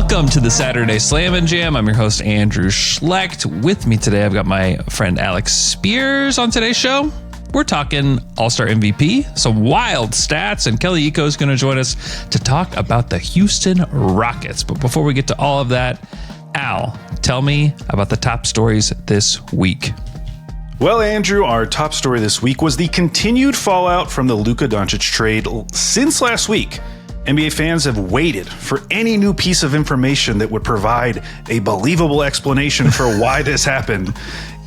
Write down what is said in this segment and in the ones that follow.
Welcome to the Saturday Slam and Jam. I'm your host, Andrew Schlecht. With me today, I've got my friend Alex Speers on today's show. We're talking All-Star MVP, some wild stats, and Kelly Iko is going to join us to talk about the Houston Rockets. But before we get to all of that, Al, tell me about the top stories this week. Well, Andrew, our top story this week was the continued fallout from the Luka Doncic trade. Since last week, NBA fans have waited for any new piece of information that would provide a believable explanation for why this happened.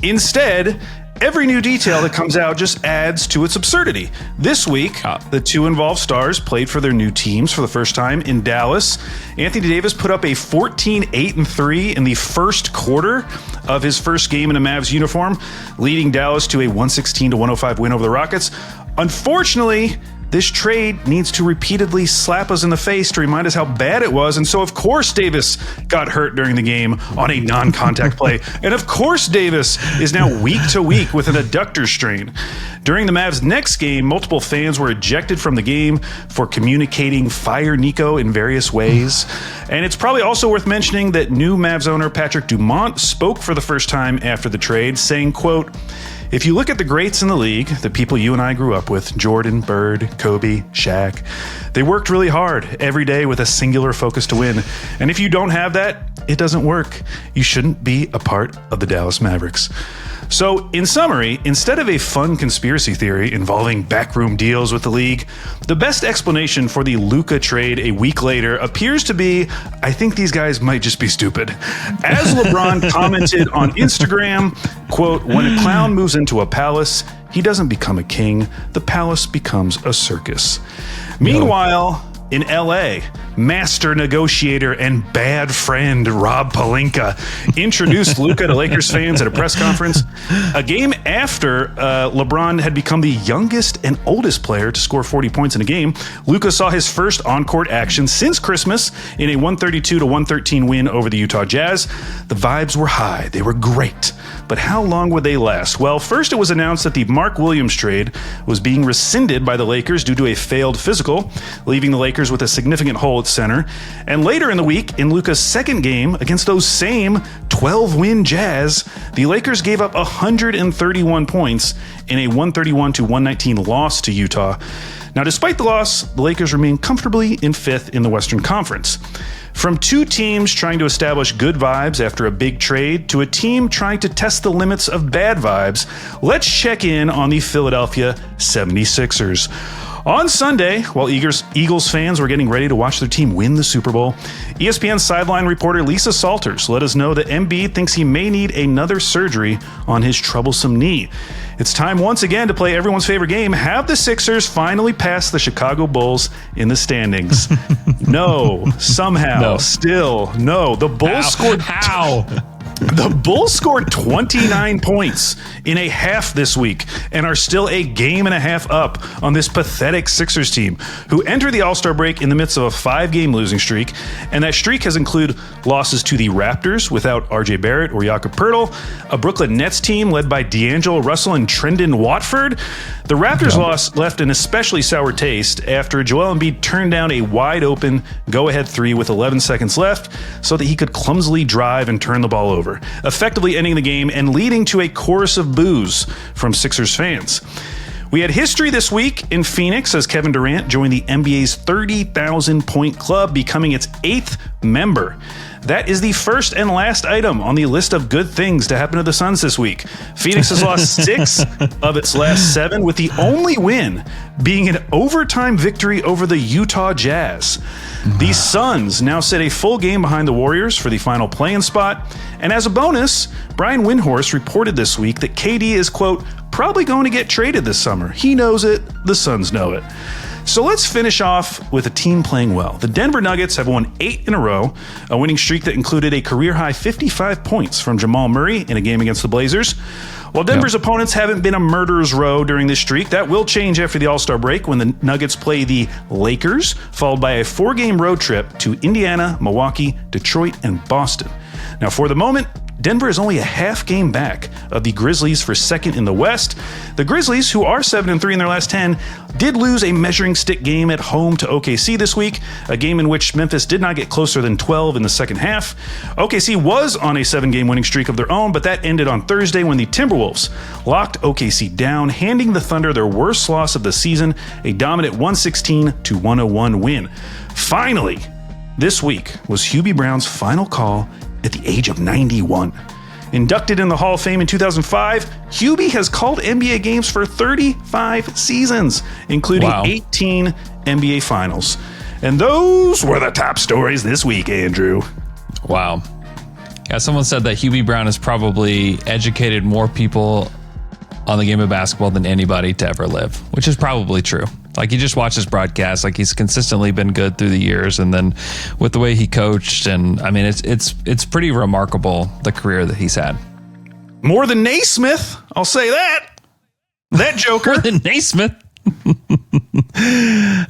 Instead, every new detail that comes out just adds to its absurdity. This week, the two involved stars played for their new teams for the first time in Dallas. Anthony Davis put up a 14-8-3 in the first quarter of his first game in a Mavs uniform, leading Dallas to a 116-105 win over the Rockets. Unfortunately, this trade needs to repeatedly slap us in the face to remind us how bad it was. And so, of course, Davis got hurt during the game on a non-contact play. And of course, Davis is now week to week with an adductor strain. During the Mavs' next game, multiple fans were ejected from the game for communicating "Fire Nico" in various ways. And it's probably also worth mentioning that new Mavs owner Patrick Dumont spoke for the first time after the trade, saying, quote, "If you look at the greats in the league, the people you and I grew up with, Jordan, Bird, Kobe, Shaq, they worked really hard every day with a singular focus to win. And if you don't have that, it doesn't work. You shouldn't be a part of the Dallas Mavericks." So, in summary, instead of a fun conspiracy theory involving backroom deals with the league, the best explanation for the Luka trade a week later appears to be, I think these guys might just be stupid. As LeBron commented on Instagram, quote, "When a clown moves into a palace, he doesn't become a king. The palace becomes a circus." Meanwhile, in LA, master negotiator and bad friend Rob Pelinka introduced Luka to Lakers fans at a press conference a game after LeBron had become the youngest and oldest player to score 40 points in a game. Luka saw his first on-court action since Christmas in a 132-113 win over the Utah Jazz. The vibes were high. They were great. But how long would they last? Well, first it was announced that the Mark Williams trade was being rescinded by the Lakers due to a failed physical, leaving the Lakers with a significant hole at center. And later in the week, in Luka's second game against those same 12-win Jazz, the Lakers gave up 131 points in a 131-119 loss to Utah. Now, despite the loss, the Lakers remain comfortably in fifth in the Western Conference. From two teams trying to establish good vibes after a big trade to a team trying to test the limits of bad vibes, let's check in on the Philadelphia 76ers. On Sunday, while Eagles fans were getting ready to watch their team win the Super Bowl, ESPN sideline reporter Lisa Salters let us know that Embiid thinks he may need another surgery on his troublesome knee. It's time once again to play everyone's favorite game. Have the Sixers finally pass the Chicago Bulls in the standings? No. Somehow. No. Still. No. The Bulls scored... How? The Bulls scored 29 points in a half this week and are still a game and a half up on this pathetic Sixers team, who enter the All-Star break in the midst of a 5-game losing streak. And that streak has included losses to the Raptors without RJ Barrett or Jakob Poeltl, a Brooklyn Nets team led by D'Angelo Russell and Trendon Watford. The Raptors loss left an especially sour taste after Joel Embiid turned down a wide-open go-ahead three with 11 seconds left so that he could clumsily drive and turn the ball over, effectively ending the game and leading to a chorus of boos from Sixers fans. We had history this week in Phoenix as Kevin Durant joined the NBA's 30,000-point club, becoming its 8th member. That is the first and last item on the list of good things to happen to the Suns this week. Phoenix has lost 6 of its last 7, with the only win being an overtime victory over the Utah Jazz. The Suns now sit a full game behind the Warriors for the final play-in spot. And as a bonus, Brian Windhorst reported this week that KD is, quote, probably going to get traded this summer. He knows it. The Suns know it. So let's finish off with a team playing well. The Denver Nuggets have won 8 in a row, a winning streak that included a career-high 55 points from Jamal Murray in a game against the Blazers. While Denver's opponents haven't been a murderer's row during this streak, that will change after the All-Star break when the Nuggets play the Lakers, followed by a 4-game road trip to Indiana, Milwaukee, Detroit, and Boston. Now, for the moment, Denver is only a half game back of the Grizzlies for second in the West. The Grizzlies, who are 7-3 in their last 10, did lose a measuring stick game at home to OKC this week, a game in which Memphis did not get closer than 12 in the second half. OKC was on a 7-game winning streak of their own, but that ended on Thursday when the Timberwolves locked OKC down, handing the Thunder their worst loss of the season, a dominant 116-101 win. Finally, this week was Hubie Brown's final call at the age of 91. Inducted in the Hall of Fame in 2005, Hubie has called NBA games for 35 seasons, including 18 NBA Finals. And those were the top stories this week, Andrew. Wow. Yeah, someone said that Hubie Brown has probably educated more people on the game of basketball than anybody to ever live, which is probably true. Like, you just watch his broadcast, like he's consistently been good through the years, and then with the way he coached, and I mean, it's pretty remarkable, the career that he's had. More than Naismith, I'll say that. That Joker. More than Naismith.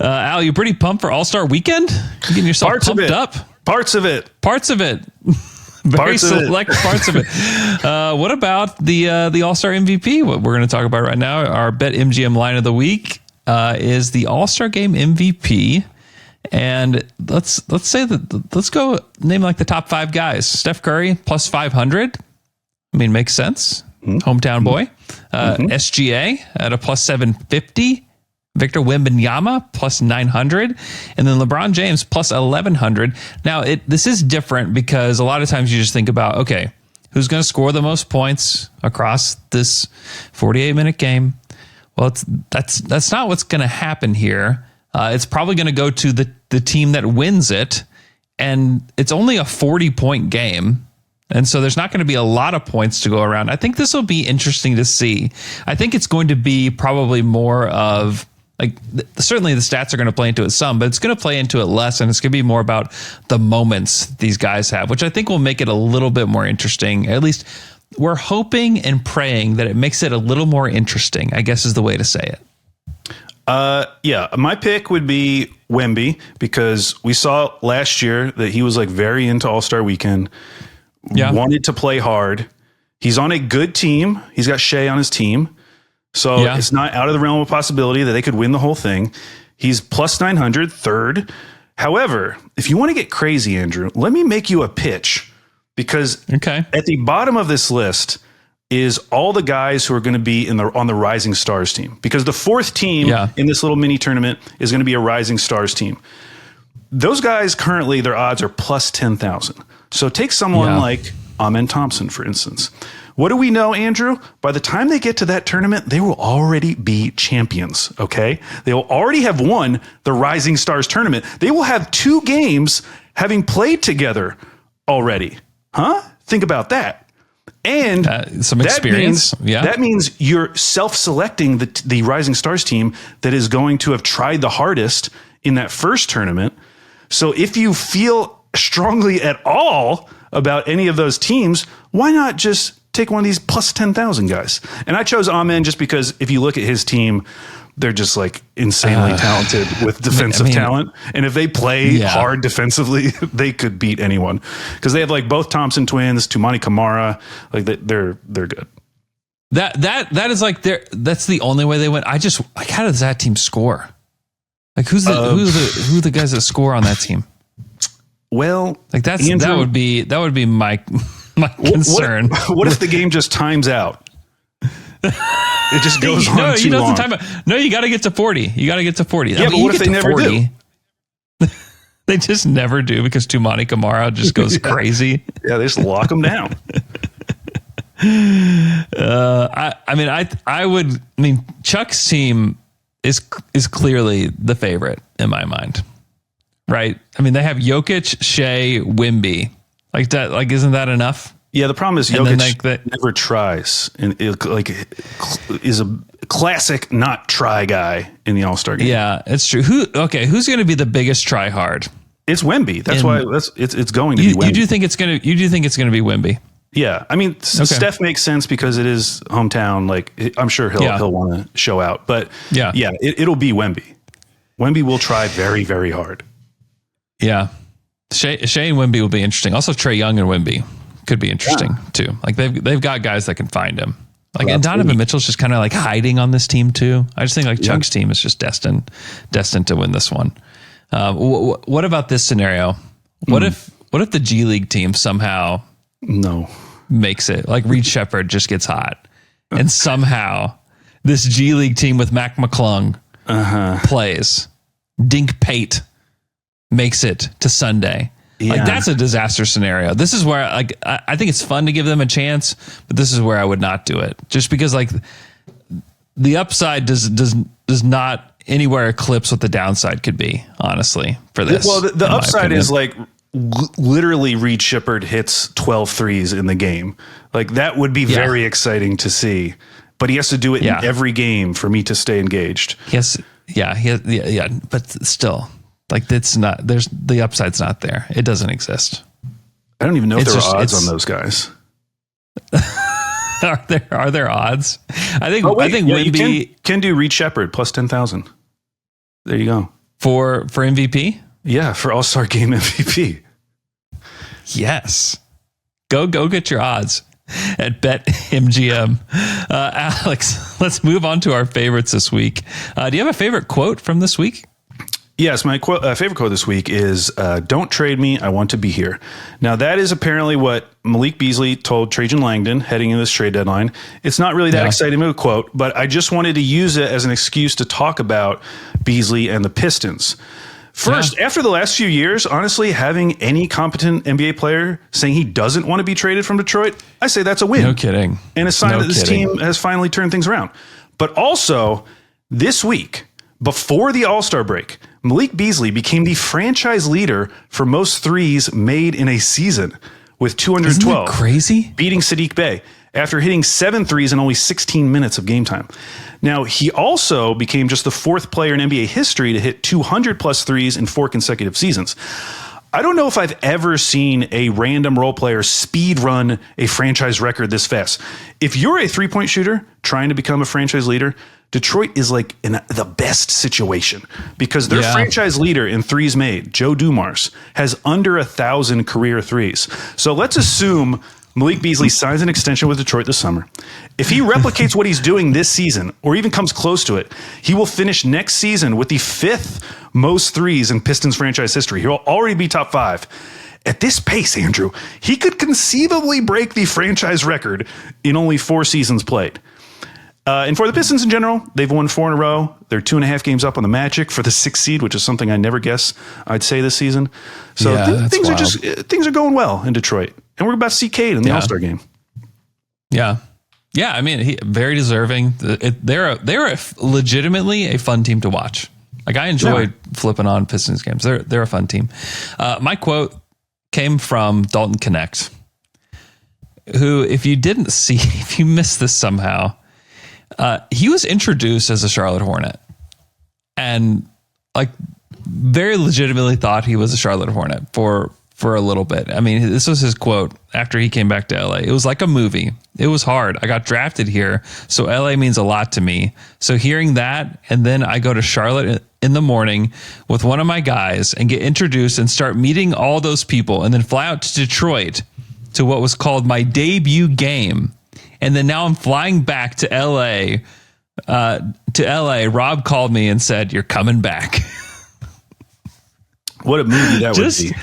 Al, you pretty pumped for All-Star Weekend? You getting yourself pumped up? Parts of it. Very select parts of it. What about the All-Star MVP? What we're going to talk about right now, our BetMGM line of the week is the All-Star Game MVP. And let's go name like the top 5 guys. Steph Curry plus 500. I mean, makes sense. Hometown boy. SGA at a plus 750. Victor Wembanyama plus 900, and then LeBron James plus 1100. Now, this is different because a lot of times you just think about, okay, who's going to score the most points across this 48-minute game? Well, that's not what's going to happen here. It's probably going to go to the team that wins it, and it's only a 40-point game. And so there's not going to be a lot of points to go around. I think this will be interesting to see. I think it's going to be probably more of, like, certainly the stats are going to play into it some, but it's going to play into it less, and it's going to be more about the moments these guys have, which I think will make it a little bit more interesting. At least we're hoping and praying that it makes it a little more interesting, I guess is the way to say it. Yeah, my pick would be Wemby, because we saw last year that he was like very into All-Star Weekend, wanted to play hard. He's on a good team. He's got Shea on his team. So it's not out of the realm of possibility that they could win the whole thing. He's plus 900, third. However, if you want to get crazy, Andrew, let me make you a pitch, because at the bottom of this list is all the guys who are going to be on the Rising Stars team, because the fourth team in this little mini tournament is going to be a Rising Stars team. Those guys currently, their odds are plus 10,000. So take someone like Amen Thompson, for instance. What do we know, Andrew? By the time they get to that tournament, they will already be champions, okay? They will already have won the Rising Stars tournament. They will have 2 games having played together already. Huh? Think about that. And some experience. That means you're self-selecting the Rising Stars team that is going to have tried the hardest in that first tournament. So if you feel strongly at all about any of those teams, why not just take one of these plus 10,000 guys? And I chose Amen just because if you look at his team, they're just like insanely talented with defensive talent. And if they play hard defensively, they could beat anyone, because they have like both Thompson twins, Tumani Kamara, like they're good. That is like that's the only way they win. I just like, how does that team score? Like who are the guys that score on that team? Well, like Andrew, that would be my concern. What if the game just times out? It just goes on too long. Time out. No, you got to get to 40. You got to get to 40. Yeah, but what if they never do? They just never do, because Tumani Kamara just goes crazy. Yeah, they just lock them down. I mean, Chuck's team is clearly the favorite in my mind, right? I mean, they have Jokic, Shea, Wemby, like that. Like, isn't that enough? Yeah, the problem is Jokic never tries, and is a classic not try guy in the All-Star game. Yeah, it's true. Who's going to be the biggest try hard? It's Wemby. That's why it's going to be Wemby. You do think it's going to be Wemby? Yeah, I mean, Steph makes sense because it is hometown. Like, I'm sure he'll want to show out, but it'll be Wemby. Wemby will try very, very hard. Yeah, Shea and Wemby will be interesting. Also, Trae Young and Wemby could be interesting too. Like they've got guys that can find him. Like, and Donovan Mitchell's just kind of like hiding on this team too. I just think like Chuck's team is just destined to win this one. What about this scenario? What if the G League team somehow makes it? Like Reed Shepherd just gets hot, and somehow this G League team with Mac McClung plays. Dink Pate makes it to Sunday. Yeah. Like that's a disaster scenario. This is where like I think it's fun to give them a chance, but this is where I would not do it. Just because like the upside does not anywhere eclipse what the downside could be, honestly, for this. Well, the upside is like literally Reed Shepherd hits 12 threes in the game. Like that would be very exciting to see, but he has to do it in every game for me to stay engaged. Yes. Yeah. But still. Like it's not, the upside's not there. It doesn't exist. I don't even know if there are odds on those guys. Are there odds? I think Wemby you can do Reed Shepherd plus 10,000. There you go. For MVP? Yeah, for All-Star Game MVP. Yes. Go get your odds at BetMGM. Alex, let's move on to our favorites this week. Do you have a favorite quote from this week? Yes, my favorite quote this week is, don't trade me, I want to be here. Now, that is apparently what Malik Beasley told Trajan Langdon heading into this trade deadline. It's not really that exciting of a quote, but I just wanted to use it as an excuse to talk about Beasley and the Pistons. First, after the last few years, honestly, having any competent NBA player saying he doesn't want to be traded from Detroit, I say that's a win. No kidding. And a sign that this team has finally turned things around. But also, this week, before the All-Star break, Malik Beasley became the franchise leader for most threes made in a season with 212. Isn't that crazy? Beating Sadiq Bey after hitting 7 threes in only 16 minutes of game time. Now, he also became just the 4th player in NBA history to hit 200 plus threes in 4 consecutive seasons. I don't know if I've ever seen a random role player speed run a franchise record this fast. If you're a 3-point shooter trying to become a franchise leader, Detroit is like in the best situation because their franchise leader in threes made, Joe Dumars, has under 1,000 career threes. So let's assume Malik Beasley signs an extension with Detroit this summer. If he replicates what he's doing this season or even comes close to it, he will finish next season with the 5th most threes in Pistons franchise history. He'll already be top 5. At this pace, Andrew, he could conceivably break the franchise record in only 4 seasons played. And for the Pistons in general, they've won 4 in a row. They're 2.5 games up on the Magic for the 6th seed, which is something I never guess I'd say this season. So things are going well in Detroit, and we're about to see Cade in the All-Star game. Yeah. I mean, very deserving. They're legitimately a fun team to watch. Like I enjoyed flipping on Pistons games. They're a fun team. My quote came from Dalton Connect, who, if you missed this somehow. He was introduced as a Charlotte Hornet and like very legitimately thought he was a Charlotte Hornet for a little bit. I mean, this was his quote after he came back to LA. It was like a movie. It was hard. I got drafted here, so LA means a lot to me. So hearing that, and then I go to Charlotte in the morning with one of my guys and get introduced and start meeting all those people and then fly out to Detroit to what was called my debut game. And then now I'm flying back to LA. Rob called me and said, "You're coming back." What a movie that would be.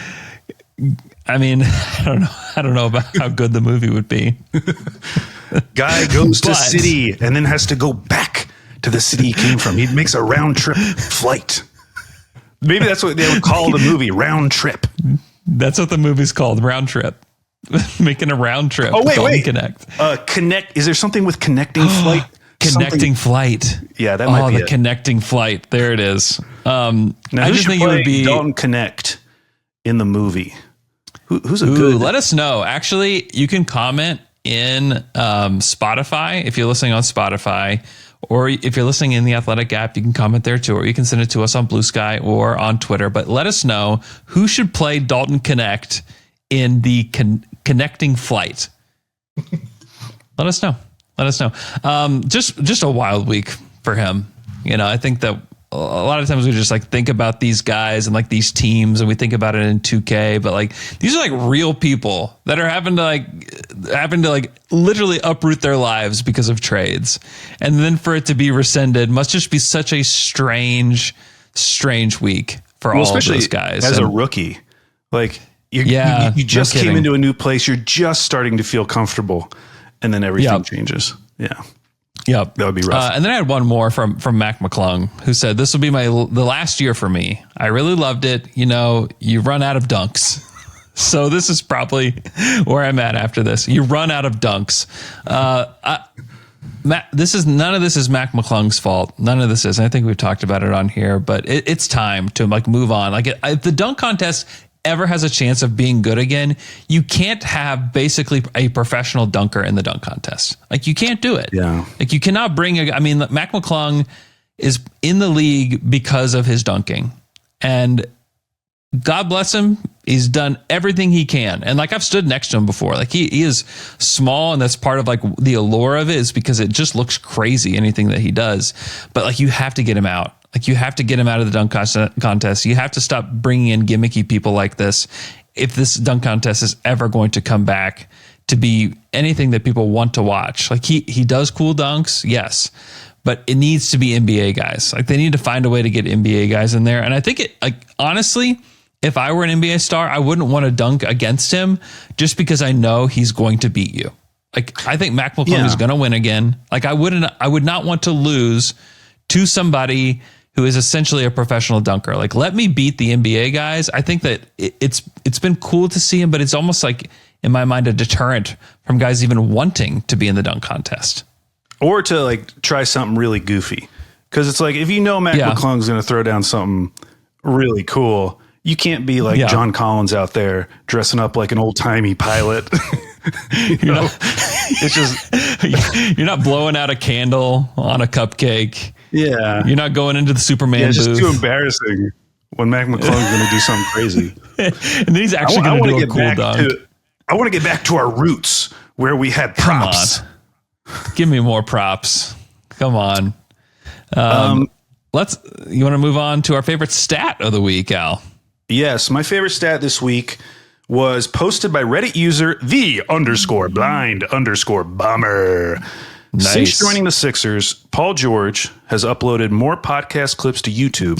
I mean, I don't know about how good the movie would be. Guy goes to city and then has to go back to the city he came from. He makes a round trip flight. Maybe that's what they would call the movie, Round Trip. That's what the movie's called, Round Trip. Making a round trip. Oh, wait. Connect. Connect. Is there something with connecting flight? Connecting flight. Yeah, that might be the connecting flight. There it is. Now, I just think it would be Dalton Connect in the movie. Who's a good? Let us know. Actually, you can comment in Spotify if you're listening on Spotify, or if you're listening in the Athletic app, you can comment there too, or you can send it to us on Blue Sky or on Twitter. But let us know who should play Dalton Connect in the connecting flight. Let us know. Just a wild week for him. You know, I think that a lot of times we just like think about these guys and like these teams and we think about it in 2K, but like these are like real people that are having to literally uproot their lives because of trades. And then for it to be rescinded must just be such a strange week for all of those guys. As a rookie, like you just came into a new place. You're just starting to feel comfortable and then everything changes. Yeah. Yep. That would be rough. And then I had one more from Mac McClung, who said, this will be the last year for me. I really loved it. You know, you run out of dunks. So this is probably where I'm at after this. You run out of dunks. None of this is Mac McClung's fault. None of this is. I think we've talked about it on here, but it's time to like move on. Like if the dunk contest ever has a chance of being good again, you can't have basically a professional dunker in the dunk contest. Like you can't do it. Yeah. Like you cannot bring Mac McClung is in the league because of his dunking, and God bless him. He's done everything he can. And like I've stood next to him before, like he is small, and that's part of like the allure of it is because it just looks crazy, anything that he does. But like you have to get him out. Like you have to get him out of the dunk contest. You have to stop bringing in gimmicky people like this. If this dunk contest is ever going to come back to be anything that people want to watch, like he does cool dunks. Yes. But it needs to be NBA guys. Like they need to find a way to get NBA guys in there. And I think honestly, if I were an NBA star, I wouldn't want to dunk against him just because I know he's going to beat you. Like I think Mac McClung is going to win again. Like I would not want to lose to somebody who is essentially a professional dunker. Like, let me beat the NBA guys. I think that it's been cool to see him, but it's almost like, in my mind, a deterrent from guys even wanting to be in the dunk contest. Or to like try something really goofy. Because it's like, if you know Mac McClung's going to throw down something really cool, you can't be like John Collins out there dressing up like an old-timey pilot. It's just, you're not blowing out a candle on a cupcake. Yeah. You're not going into the Superman booth. It's just too embarrassing when Mac McClung's going to do something crazy. And then he's actually going to do a cool dunk. I want to get back to our roots where we had props. Come on. Give me more props. Come on. You want to move on to our favorite stat of the week, Al? Yes. My favorite stat this week was posted by Reddit user _blind_bomber. Nice. Since joining the Sixers, Paul George has uploaded more podcast clips to YouTube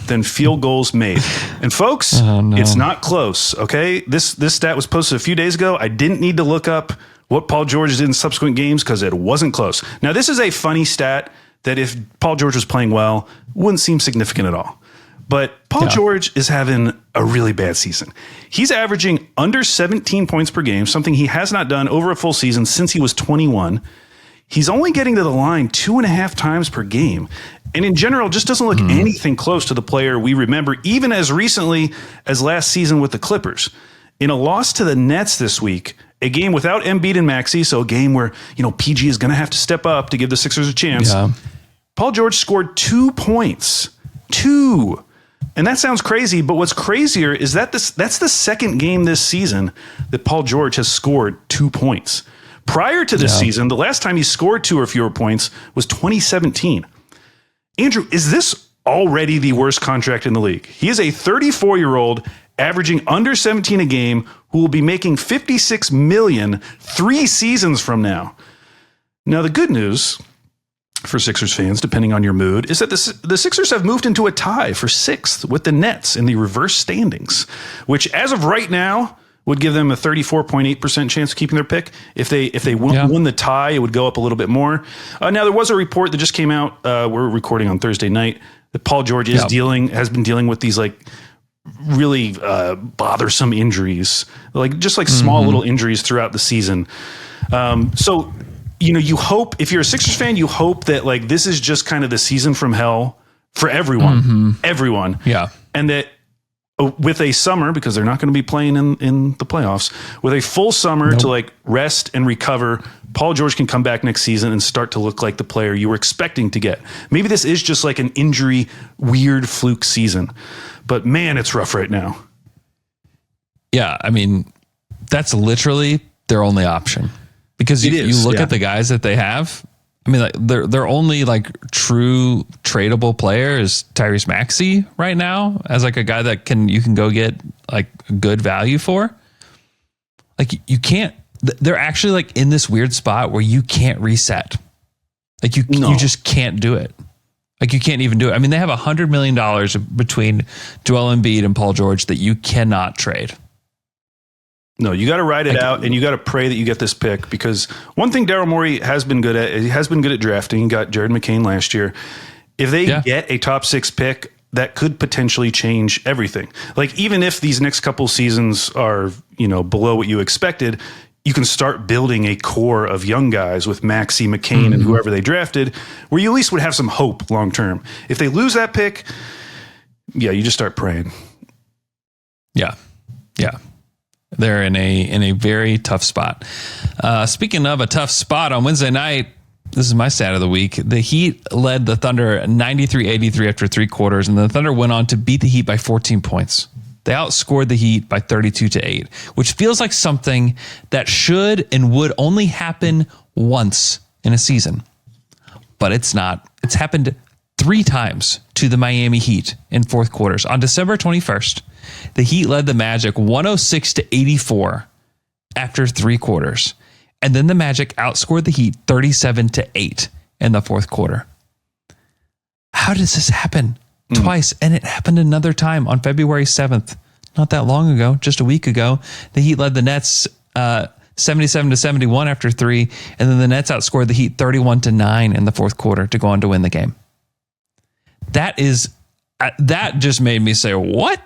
than field goals made. And folks, It's not close, okay? This stat was posted a few days ago. I didn't need to look up what Paul George did in subsequent games because it wasn't close. Now, this is a funny stat that if Paul George was playing well, wouldn't seem significant at all. But Paul George is having a really bad season. He's averaging under 17 points per game, something he has not done over a full season since he was 21. He's only getting to the line 2.5 times per game. And in general, just doesn't look anything close to the player we remember, even as recently as last season with the Clippers. In a loss to the Nets this week, a game without Embiid and Maxey, so a game where, PG is going to have to step up to give the Sixers a chance. Yeah. Paul George scored 2 points. 2. And that sounds crazy, but what's crazier is that that's the second game this season that Paul George has scored 2 points. Prior to this season, the last time he scored 2 or fewer points was 2017. Andrew, is this already the worst contract in the league? He is a 34-year-old averaging under 17 a game who will be making $56 million 3 seasons from now. Now, the good news for Sixers fans, depending on your mood, is that the Sixers have moved into a tie for 6th with the Nets in the reverse standings, which as of right now would give them a 34.8% chance of keeping their pick. If they won the tie, it would go up a little bit more. Now, there was a report that just came out. We're recording on Thursday night that Paul George has been dealing with these like really bothersome injuries, like just like small little injuries throughout the season. So, you hope, if you're a Sixers fan, you hope that like this is just kind of the season from hell for everyone, everyone. Yeah. And that with a summer, because they're not going to be playing in the playoffs, with a full summer to like rest and recover, Paul George can come back next season and start to look like the player you were expecting to get. Maybe this is just like an injury, weird fluke season, but man, it's rough right now. Yeah. I mean, that's literally their only option because you look at the guys that they have. I mean, like their only like true tradable player is Tyrese Maxey right now as like a guy that you can go get like good value for. Like you can't. They're actually like in this weird spot where you can't reset. Like you just can't do it. Like you can't even do it. I mean, they have $100 million between Joel Embiid and Paul George that you cannot trade. No, you got to ride it out, and you got to pray that you get this pick, because one thing Daryl Morey has been good at drafting. He got Jared McCain last year. If they get a top 6 pick, that could potentially change everything. Like even if these next couple seasons are, below what you expected, you can start building a core of young guys with Maxey, McCain, and whoever they drafted, where you at least would have some hope long term. If they lose that pick, you just start praying. Yeah. They're in a very tough spot. Speaking of a tough spot, on Wednesday night, this is my stat of the week. The Heat led the Thunder 93-83 after 3 quarters, and the Thunder went on to beat the Heat by 14 points. They outscored the Heat by 32-8, which feels like something that should and would only happen once in a season. But it's not. It's happened 3 times to the Miami Heat in fourth quarters. On December 21st, the Heat led the Magic 106-84 after 3 quarters. And then the Magic outscored the Heat 37-8 in the fourth quarter. How does this happen? Twice, and it happened another time on February 7th. Not that long ago, just a week ago. The Heat led the Nets 77-71 after 3, and then the Nets outscored the Heat 31-9 in the fourth quarter to go on to win the game. That just made me say, what?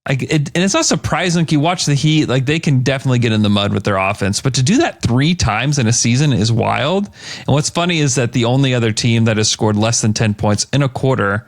And it's not surprising. Like you watch the Heat, like they can definitely get in the mud with their offense, but to do that 3 times in a season is wild. And what's funny is that the only other team that has scored less than 10 points in a quarter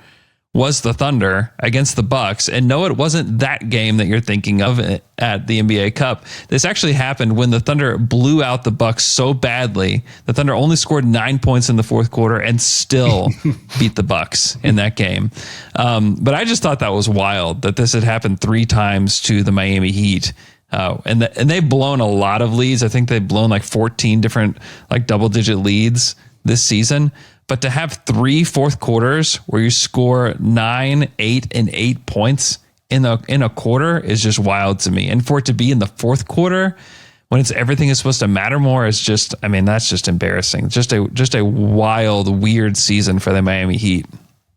was the Thunder against the Bucks. And no, it wasn't that game that you're thinking of at the NBA Cup. This actually happened when the Thunder blew out the Bucks so badly. The Thunder only scored 9 points in the fourth quarter and still beat the Bucks in that game. But I just thought that was wild that this had happened 3 times to the Miami Heat. And they've blown a lot of leads. I think they've blown like 14 different like double-digit leads this season. But to have 3 fourth quarters where you score 9, 8, and 8 points in a quarter is just wild to me. And for it to be in the fourth quarter when everything is supposed to matter more is just, I mean, that's just embarrassing. Just a wild, weird season for the Miami Heat.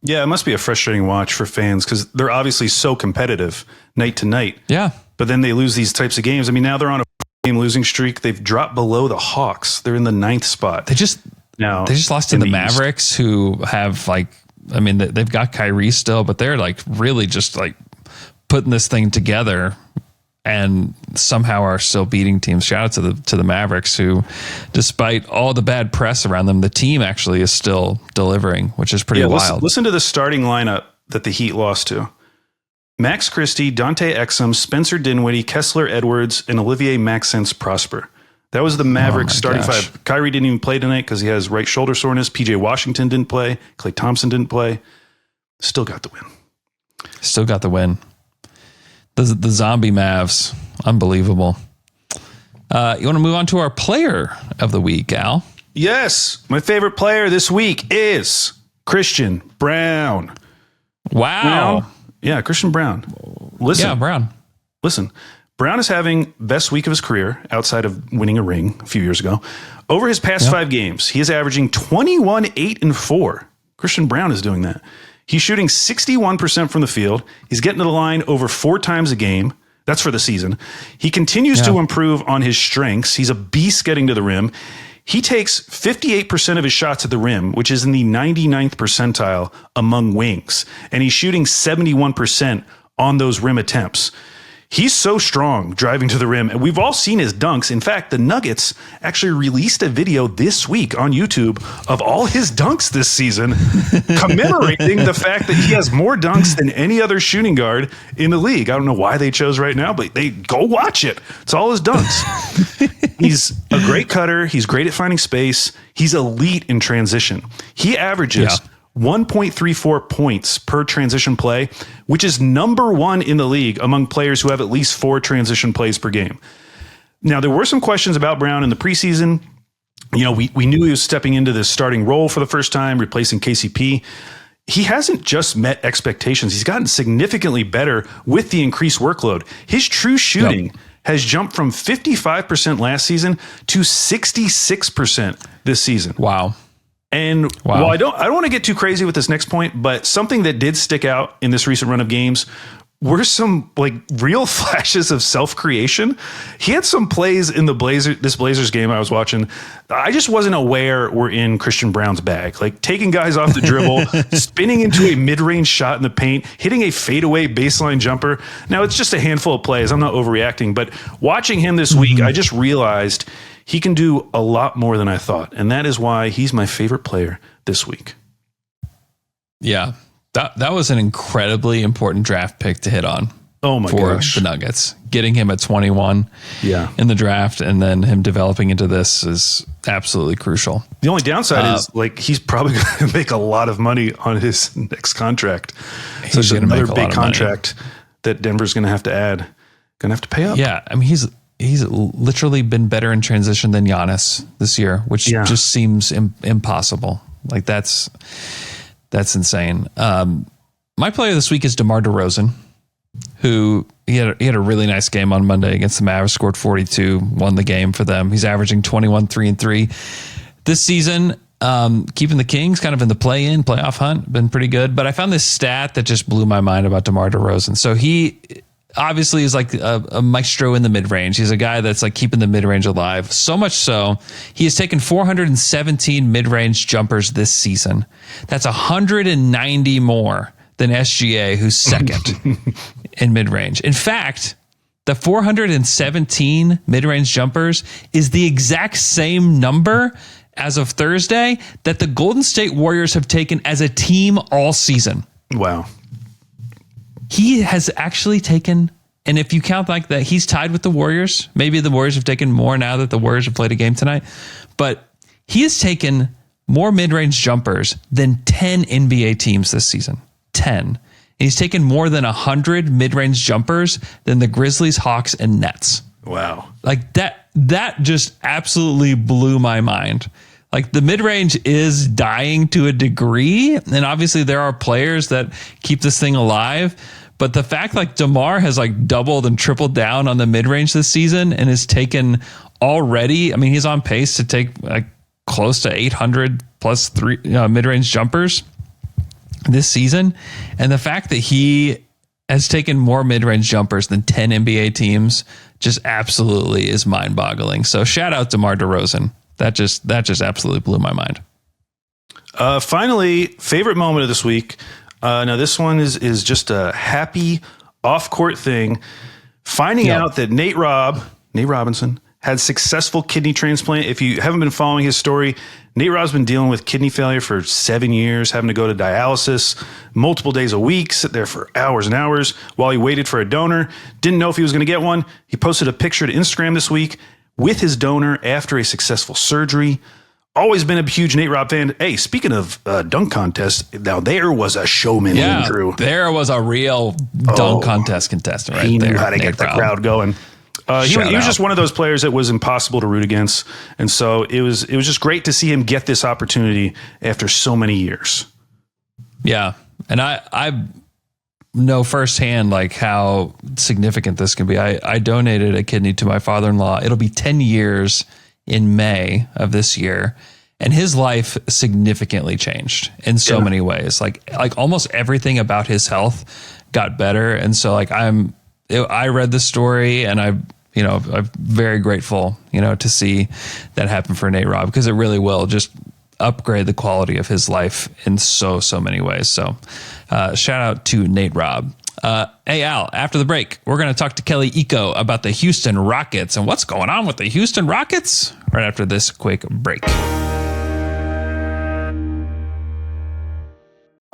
Yeah, it must be a frustrating watch for fans because they're obviously so competitive night to night. Yeah. But then they lose these types of games. I mean, now they're on a game losing streak. They've dropped below the Hawks. They're in the 9th spot. They just lost to the Mavericks, who have they've got Kyrie still, but they're like really just like putting this thing together and somehow are still beating teams. Shout out to the Mavericks, who, despite all the bad press around them, the team actually is still delivering, which is pretty wild. Listen to the starting lineup that the Heat lost to. Max Christie, Dante Exum, Spencer Dinwiddie, Kessler Edwards, and Olivier Maxence Prosper. That was the Mavericks starting 5. Kyrie didn't even play tonight because he has right shoulder soreness. PJ Washington didn't play. Klay Thompson didn't play. Still got the win. The zombie Mavs. Unbelievable. You want to move on to our player of the week, Al? Yes. My favorite player this week is Christian Braun. Wow. Yeah, Christian Braun. Braun. Listen. Braun is having best week of his career outside of winning a ring a few years ago. Over his past 5 games, he is averaging 21, 8, and 4. Christian Braun is doing that. He's shooting 61% from the field. He's getting to the line over 4 times a game. That's for the season. He continues to improve on his strengths. He's a beast getting to the rim. He takes 58% of his shots at the rim, which is in the 99th percentile among wings. And he's shooting 71% on those rim attempts. He's so strong driving to the rim, and we've all seen his dunks. In fact, the Nuggets actually released a video this week on YouTube of all his dunks this season, commemorating the fact that he has more dunks than any other shooting guard in the league. I don't know why they chose right now, but they go watch it. It's all his dunks. He's a great cutter. He's great at finding space. He's elite in transition. He averages 1.34 points per transition play, which is number 1 in the league among players who have at least 4 transition plays per game. Now, there were some questions about Braun in the preseason. we knew he was stepping into this starting role for the first time, replacing KCP. He hasn't just met expectations. He's gotten significantly better with the increased workload. His true shooting has jumped from 55% last season to 66% this season. Wow. And while I don't want to get too crazy with this next point, but something that did stick out in this recent run of games were some like real flashes of self-creation. He had some plays in this Blazers game I was watching. I just wasn't aware were in Christian Braun's bag, like taking guys off the dribble, spinning into a mid-range shot in the paint, hitting a fadeaway baseline jumper. Now it's just a handful of plays. I'm not overreacting, but watching him this week, I just realized he can do a lot more than I thought. And that is why he's my favorite player this week. Yeah. That was an incredibly important draft pick to hit on. Oh my gosh. For the Nuggets. Getting him at 21 in the draft and then him developing into this is absolutely crucial. The only downside is like he's probably going to make a lot of money on his next contract. So it's another big contract that Denver's going to have to add. Going to have to pay up. Yeah, I mean he's literally been better in transition than Giannis this year, which just seems impossible. Like that's insane. My player this week is DeMar DeRozan, who he had a really nice game on Monday against the Mavericks, scored 42, won the game for them. He's averaging 21, 3 and 3 this season. Keeping the Kings kind of in the playoff hunt, been pretty good. But I found this stat that just blew my mind about DeMar DeRozan. So he obviously is like a maestro in the mid-range. He's a guy that's like keeping the mid-range alive. So much so, he has taken 417 mid-range jumpers this season. That's 190 more than SGA, who's second in mid-range. In fact, the 417 mid-range jumpers is the exact same number as of Thursday that the Golden State Warriors have taken as a team all season. Wow. He has actually taken, and if you count like that, he's tied with the Warriors. Maybe the Warriors have taken more now that the Warriors have played a game tonight. But he has taken more mid-range jumpers than 10 NBA teams this season. 10. And he's taken more than 100 mid-range jumpers than the Grizzlies, Hawks, and Nets. Wow. Like that just absolutely blew my mind. Like the mid-range is dying to a degree. And obviously there are players that keep this thing alive. But the fact like DeMar has like doubled and tripled down on the mid-range this season and has taken already, I mean, he's on pace to take like close to 800 plus three mid-range jumpers this season. And the fact that he has taken more mid-range jumpers than 10 NBA teams just absolutely is mind-boggling. So shout out DeMar DeRozan. That just absolutely blew my mind. Finally, favorite moment of this week. Now this one is just a happy off-court thing. Finding out that Nate Robinson had successful kidney transplant. If you haven't been following his story, Nate Rob's been dealing with kidney failure for 7 years, having to go to dialysis multiple days a week, sit there for hours and hours while he waited for a donor. Didn't know if he was going to get one. He posted a picture to Instagram this week with his donor after a successful surgery. Always been a huge Nate Rob fan. Hey, speaking of dunk contest, now there was a showman in the crew. There was a real dunk contest contestant right there. He knew how to get the crowd going. He was just one of those players that was impossible to root against. And so it was just great to see him get this opportunity after so many years. Yeah. And I know firsthand like how significant this can be. I donated a kidney to my father-in-law. It'll be 10 years in May of this year. And his life significantly changed in so many ways. Like almost everything about his health got better. And so like I read the story and I'm very grateful, to see that happen for Nate Rob, because it really will just upgrade the quality of his life in so many ways. So shout out to Nate Rob. Hey, Al, after the break, we're going to talk to Kelly Iko about the Houston Rockets and what's going on with the Houston Rockets right after this quick break.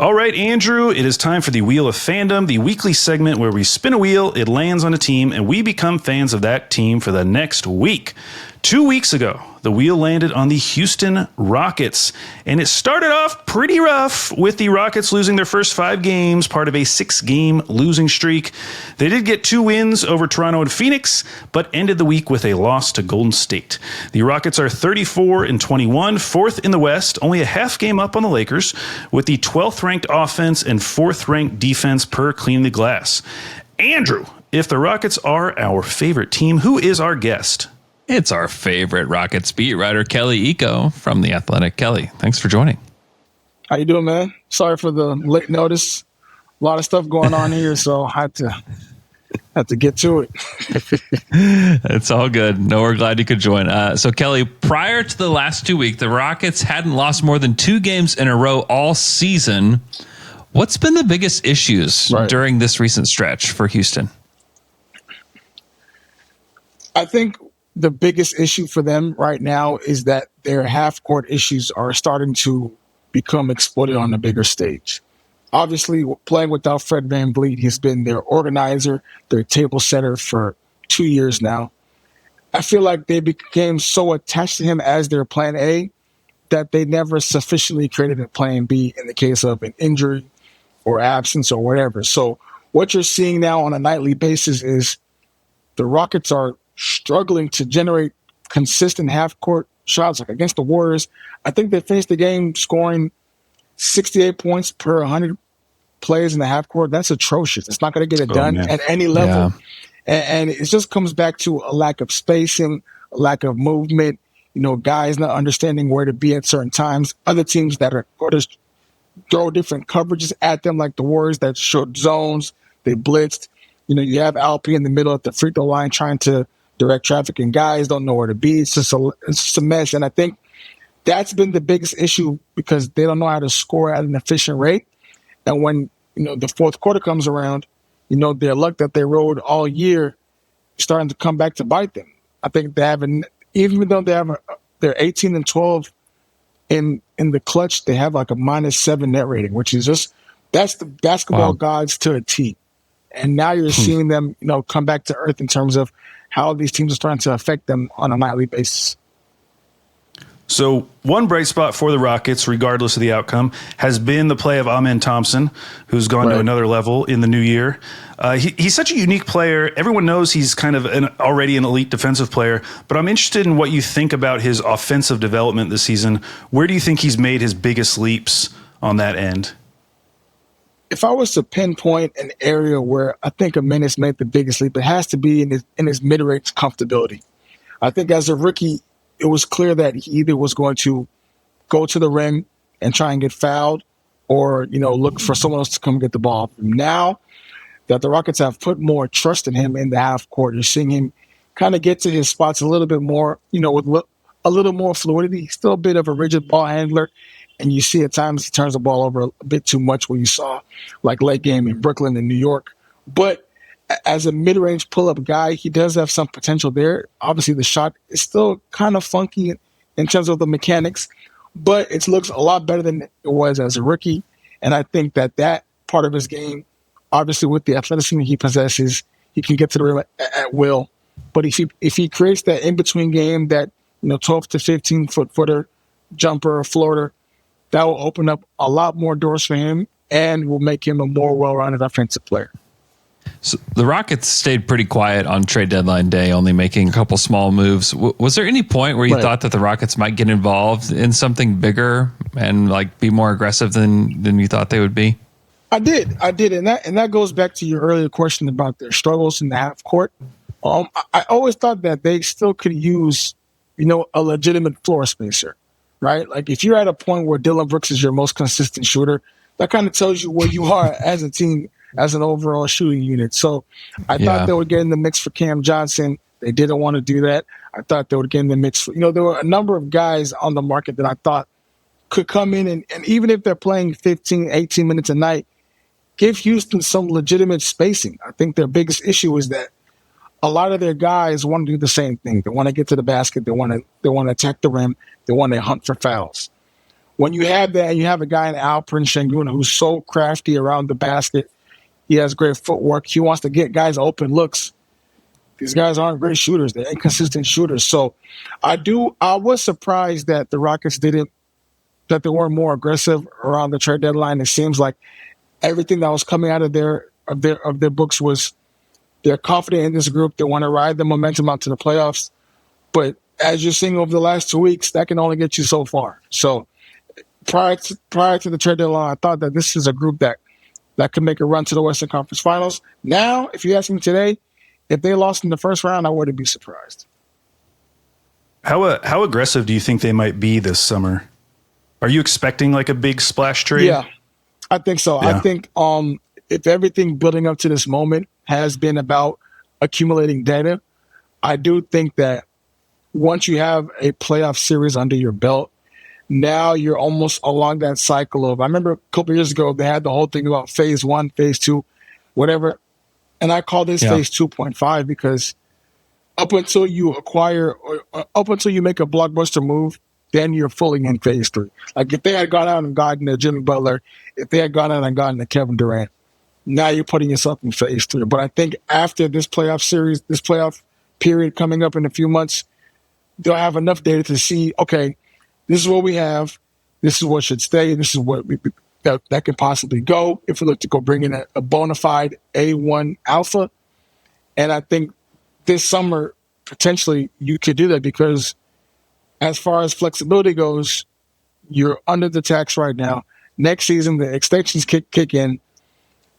All right, Andrew, it is time for the Wheel of Fandom, the weekly segment where we spin a wheel, it lands on a team, and we become fans of that team for the next week. 2 weeks ago, the wheel landed on the Houston Rockets, and it started off pretty rough with the Rockets losing their first 5 games, part of a 6-game losing streak. They did get 2 wins over Toronto and Phoenix, but ended the week with a loss to Golden State. The Rockets are 34-21, fourth in the West, only a half game up on the Lakers, with the 12th ranked offense and 4th ranked defense per clean the glass. Andrew, if the Rockets are our favorite team, who is our guest? It's our favorite Rockets beat writer, Kelly Iko from The Athletic. Kelly, thanks for joining. How you doing, man? Sorry for the late notice. A lot of stuff going on here, so I had to get to it. It's all good. No, we're glad you could join. So, Kelly, prior to the last 2 weeks, the Rockets hadn't lost more than 2 games in a row all season. What's been the biggest issues during this recent stretch for Houston? I think the biggest issue for them right now is that their half-court issues are starting to become exploited on a bigger stage. Obviously, playing without Fred VanVleet, he's been their organizer, their table setter for 2 years now. I feel like they became so attached to him as their plan A that they never sufficiently created a plan B in the case of an injury or absence or whatever. So what you're seeing now on a nightly basis is the Rockets are struggling to generate consistent half-court shots. Like against the Warriors, I think they finished the game scoring 68 points per 100 plays in the half-court. That's atrocious. It's not going to get it done at any level. Yeah. And it just comes back to a lack of spacing, a lack of movement, guys not understanding where to be at certain times. Other teams that are going to throw different coverages at them, like the Warriors that showed zones, they blitzed. You have Alp in the middle at the free throw line trying to direct traffic, and guys don't know where to be. It's just a mess. And I think that's been the biggest issue because they don't know how to score at an efficient rate. And when, the fourth quarter comes around, their luck that they rode all year starting to come back to bite them. I think they haven't, even though they're 18-12 in the clutch, they have like a -7 net rating, which is that's the basketball gods to a T. And now you're seeing them, come back to earth in terms of how these teams are starting to affect them on a nightly basis. So one bright spot for the Rockets, regardless of the outcome, has been the play of Amen Thompson, who's gone to another level in the new year. He's such a unique player. Everyone knows he's kind of already an elite defensive player, but I'm interested in what you think about his offensive development this season. Where do you think he's made his biggest leaps on that end? If I was to pinpoint an area where I think Amen has made the biggest leap, it has to be in his mid-range comfortability. I think as a rookie, it was clear that he either was going to go to the rim and try and get fouled or, look for someone else to come get the ball. Now that the Rockets have put more trust in him in the half court, you're seeing him kind of get to his spots a little bit more, with a little more fluidity. He's still a bit of a rigid ball handler. And you see at times he turns the ball over a bit too much, where you saw like late game in Brooklyn and New York. But as a mid-range pull-up guy, he does have some potential there. Obviously, the shot is still kind of funky in terms of the mechanics, but it looks a lot better than it was as a rookie. And I think that part of his game, obviously with the athleticism he possesses, he can get to the rim at will. But if he creates that in-between game, that 12 to 15 footer jumper or floater, that will open up a lot more doors for him and will make him a more well-rounded offensive player. So the Rockets stayed pretty quiet on trade deadline day, only making a couple small moves. Was there any point where you thought that the Rockets might get involved in something bigger and be more aggressive than you thought they would be? I did. And that goes back to your earlier question about their struggles in the half court. I always thought that they still could use, a legitimate floor spacer. Right? Like if you're at a point where Dillon Brooks is your most consistent shooter, that kind of tells you where you are as a team, as an overall shooting unit. So I thought they would get in the mix for Cam Johnson. They didn't want to do that. I thought they would get in the mix for, there were a number of guys on the market that I thought could come in and even if they're playing 15, 18 minutes a night, give Houston some legitimate spacing. I think their biggest issue is that a lot of their guys want to do the same thing. They want to get to the basket. They want to attack the rim. They want to hunt for fouls. When you have that, and you have a guy in Alperen Sengun who's so crafty around the basket. He has great footwork. He wants to get guys open looks. these guys aren't great shooters. They're inconsistent shooters. So I was surprised that the Rockets that they weren't more aggressive around the trade deadline. It seems like everything that was coming out of their books was they're confident in this group. They want to ride the momentum out to the playoffs. But as you're seeing over the last 2 weeks, that can only get you so far. So prior to the trade deadline, I thought that this is a group that could make a run to the Western Conference Finals. Now, if you ask me today, if they lost in the first round, I wouldn't be surprised. How aggressive do you think they might be this summer? Are you expecting like a big splash trade? Yeah, I think so. Yeah. I think if everything building up to this moment has been about accumulating data, I do think that once you have a playoff series under your belt, now you're almost along that cycle of, I remember a couple of years ago, they had the whole thing about phase 1, phase 2, whatever. And I call this phase 2.5 because up until you acquire, or up until you make a blockbuster move, then you're fully in phase 3. Like if they had gone out and gotten a Jimmy Butler, if they had gone out and gotten a Kevin Durant, now you're putting yourself in phase 3. But I think after this playoff series, this playoff period coming up in a few months, they'll have enough data to see, okay, this is what we have. This is what should stay. This is what that can possibly go if we look to go bring in a bona fide A1 alpha. And I think this summer, potentially, you could do that because as far as flexibility goes, you're under the tax right now. Next season, the extensions kick in.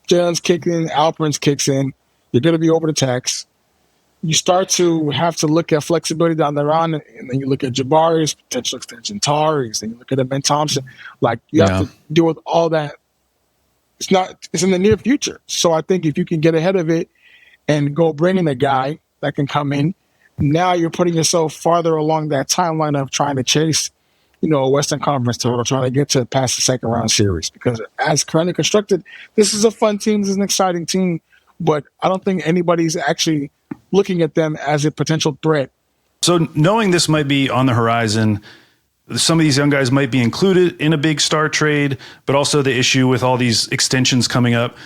Jalen's kick in. Alperen's kicks in. You're going to be over the tax. You start to have to look at flexibility down the line, and then you look at Jabari's potential extension, Tari's, and you look at Ben Thompson. Like, you have to deal with all that. It's in the near future. So I think if you can get ahead of it and go bring in a guy that can come in, now you're putting yourself farther along that timeline of trying to chase, a Western Conference title, trying to get to past the second round series. Because as currently constructed, this is a fun team. This is an exciting team. But I don't think anybody's actually looking at them as a potential threat. So knowing this might be on the horizon, some of these young guys might be included in a big star trade, but also the issue with all these extensions coming up.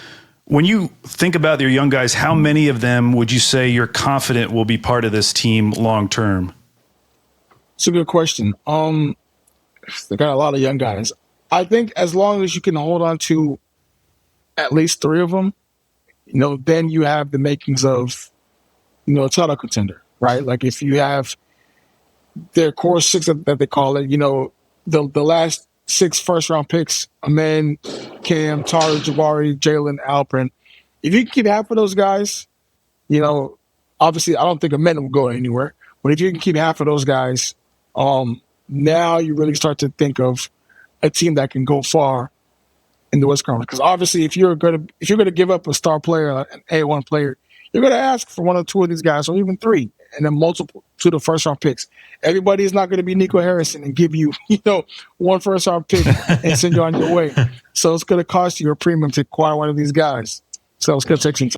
When you think about your young guys, how many of them would you say you're confident will be part of this team long term? It's a good question. They got a lot of young guys. I think as long as you can hold on to at least 3 of them, then you have the makings of, a title contender, right? Like if you have their core 6 that they call it, the last 6 first-round picks, Amen, Cam, Tari, Jabari, Jalen, Alperen. If you can keep half of those guys, obviously I don't think Amen will go anywhere, but if you can keep half of those guys, now you really start to think of a team that can go far in the West Conference. Because obviously, if you're going to give up a star player, an A1 player, you're going to ask for 1 or 2 of these guys, or even 3, and then multiple to the first round picks. Everybody is not going to be Nico Harrison and give you, 1 first round pick and send you on your way. So it's going to cost you a premium to acquire 1 of these guys. So it's going to take some time.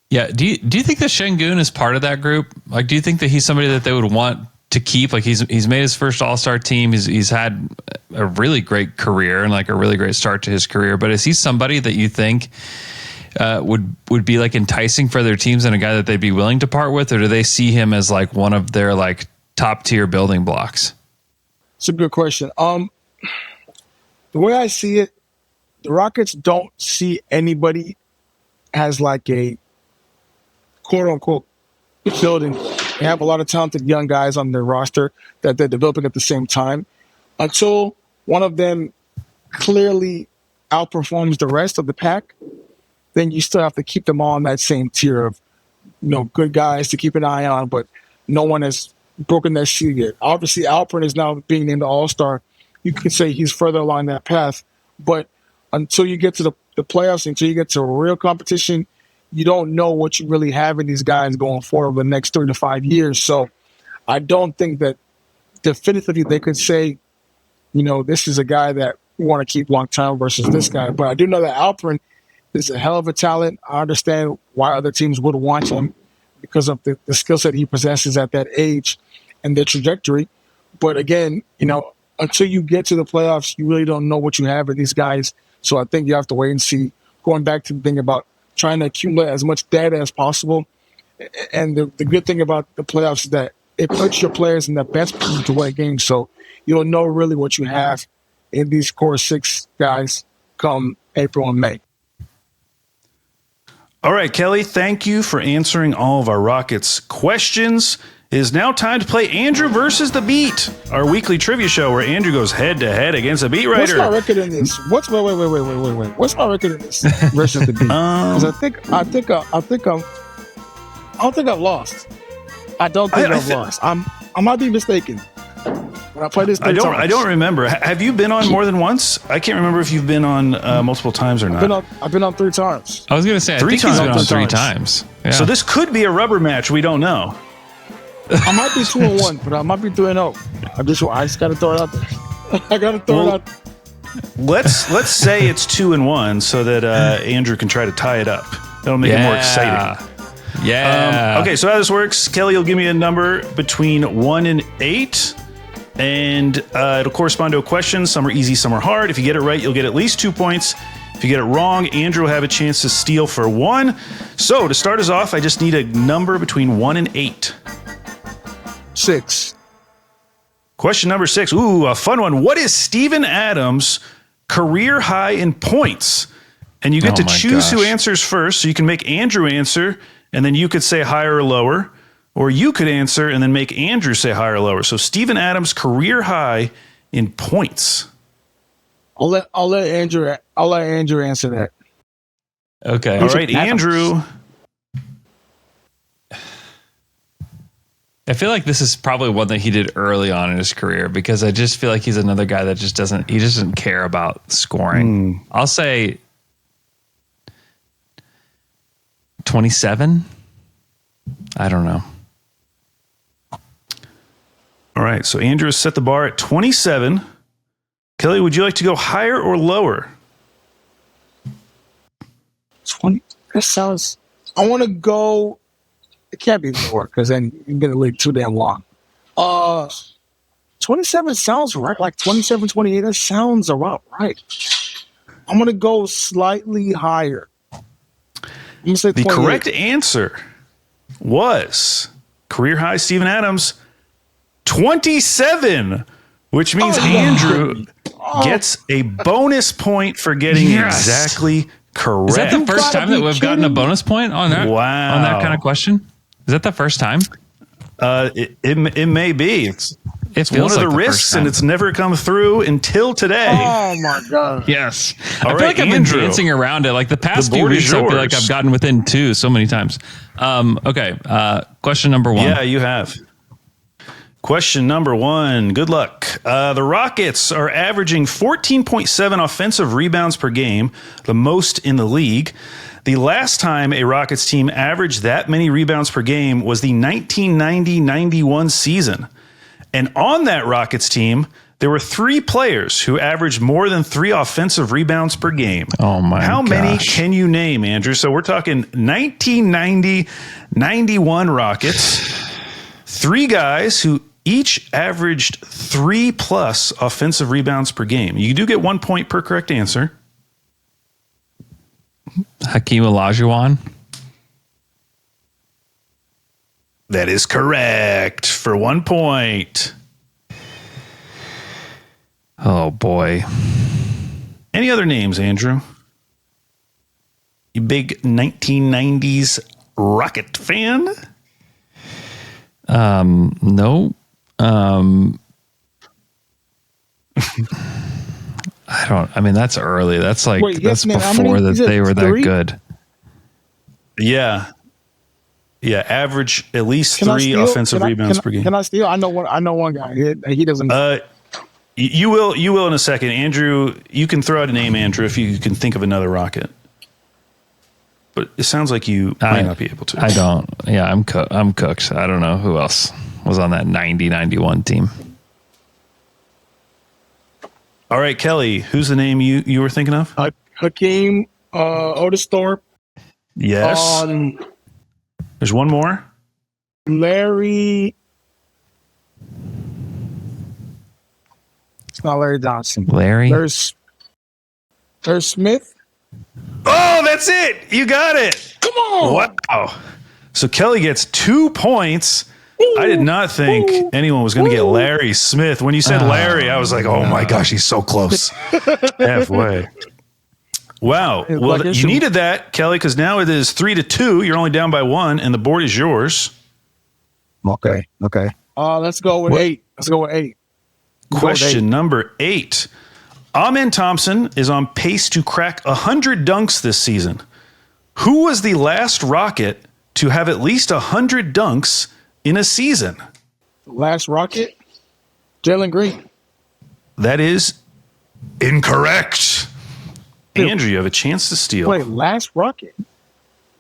Yeah. Do you think that Şengün is part of that group? Like, do you think that he's somebody that they would want to keep? Like, he's made his first All-Star team. He's had a really great career and like a really great start to his career. But is he somebody that you think would be like enticing for their teams and a guy that they'd be willing to part with, or do they see him as like one of their like top tier building blocks? It's a good question. The way I see it, the Rockets don't see anybody as like a quote unquote building. They have a lot of talented young guys on their roster that they're developing at the same time. Until one of them clearly outperforms the rest of the pack, then you still have to keep them all in that same tier of, good guys to keep an eye on, but no one has broken that seal yet. Obviously, Alperen is now being named the All-Star. You can say he's further along that path, but until you get to the playoffs, until you get to real competition, you don't know what you really have in these guys going forward over the next 3 to 5 years. So I don't think that definitively they could say, this is a guy that we want to keep long term versus this guy. But I do know that Alperen is a hell of a talent. I understand why other teams would want him because of the skill set he possesses at that age and their trajectory. But again, until you get to the playoffs, you really don't know what you have in these guys. So I think you have to wait and see. Going back to the thing about trying to accumulate as much data as possible, And the good thing about the playoffs is that it puts your players in the best position to win games. So you'll know really what you have in these core 6 guys come April and May. All right, Kelly, thank you for answering all of our Rockets questions. It is now time to play Andrew versus the Beat, our weekly trivia show where Andrew goes head to head against a beat writer. What's my record in this? Wait. What's my record in this versus the Beat? Because I don't think I've lost. I don't think I've lost. I might be mistaken. When I play this, I don't remember. Have you been on more than once? I can't remember if you've been on multiple times or not. I've been on 3 times. I was going to say, I think he's been on 3 times. Yeah. So this could be a rubber match. We don't know. I might be 2-1, but I might be 3-0. I just got to throw it out there. I got to throw it out there. Let's say it's 2-1 so that Andrew can try to tie it up. That'll make it more exciting. Yeah. Okay, so how this works, Kelly will give me a number between 1 and 8. And it'll correspond to a question. Some are easy, some are hard. If you get it right, you'll get at least 2 points. If you get it wrong, Andrew will have a chance to steal for 1. So to start us off, I just need a number between 1 and 8. 6. Question number 6. Ooh, a fun one. What is Steven Adams' career high in points? And you get to choose who answers first. So you can make Andrew answer, and then you could say higher or lower. Or you could answer and then make Andrew say higher or lower. So Steven Adams' career high in points. I'll let Andrew answer that. Okay. All right, Andrew. I feel like this is probably one that he did early on in his career because I just feel like he's another guy that just doesn't care about scoring. I'll say 27. I don't know. All right, so Andrew has set the bar at 27. Kelly, would you like to go higher or lower? 20. That sounds. I want to go. It can't be lower because then you're gonna live too damn long. 27 sounds right. Like 27, 28. That sounds about right. I'm gonna go slightly higher. I'm gonna say the 28. correct answer was career high Steven Adams 27, which means Andrew gets a bonus point for getting exactly correct. Is that the first time that we've gotten a bonus point on that? Wow. On that kind of question? Is that the first time? It may be. It's feels one of like the the risks, first and time. it's never come through until today. Oh my god! Yes. All I feel right, like I've Andrew. been dancing around it. Like the past The few board is weeks, I feel like yours. I've gotten within 2 so many times. Okay. Question number 1. Yeah, you have. Question number 1. Good luck. The Rockets are averaging 14.7 offensive rebounds per game, the most in the league. The last time a Rockets team averaged that many rebounds per game was the 1990-91 season. And on that Rockets team, there were 3 players who averaged more than 3 offensive rebounds per game. Oh my How many gosh. can you name, Andrew? So we're talking 1990-91 Rockets. 3 guys who each averaged 3+ offensive rebounds per game. You do get 1 point per correct answer. Hakeem Olajuwon. That is correct for 1 point. Oh boy. Any other names, Andrew? You big 1990s Rocket fan? No. I mean, that's early. That's like, that's before that they were that good. Yeah. Yeah. Average at least 3 offensive rebounds per game. Can I steal? I know one guy. He doesn't. You will in a second. Andrew, you can throw out a name, Andrew, if you can think of another Rocket. But it sounds like you might not be able to. I don't. Yeah, I'm cooked. I don't know who else was on that 90-91 team. All right, Kelly, who's the name you were thinking of? Hakeem Otisthorpe. Yes. There's one more. Larry. It's not Larry Johnson. Larry? There's Smith. Oh, that's it. You got it. Come on. Wow. So Kelly gets 2 points. I did not think anyone was going to get Larry Smith. When you said Larry, I was like, oh my gosh, he's so close. Halfway. Wow. Well, you needed that, Kelly, because now it is 3-2. You're only down by 1, and the board is yours. Okay. Let's go with 8. Let's go with 8. Question number 8. Amen Thompson is on pace to crack 100 dunks this season. Who was the last Rocket to have at least 100 dunks in a season? Last Rocket? Jalen Green. That is incorrect. Andrew, you have a chance to steal. Wait, last Rocket?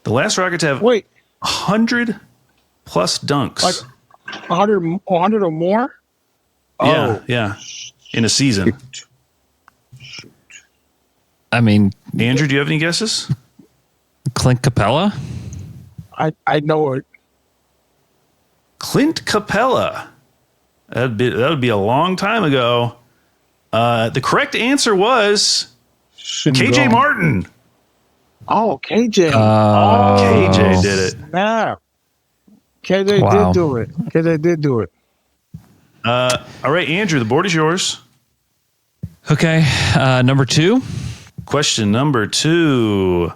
The last Rocket to have 100 plus dunks. Like 100 or more? Yeah. In a season. I mean, Andrew, do you have any guesses? Clint Capella? I know it. Clint Capella. That would be a long time ago. The correct answer was KJ Martin. Oh, KJ. KJ did it. Nah. KJ did do it. KJ did do it. All right, Andrew, the board is yours. Okay. Number 2. Question number 2.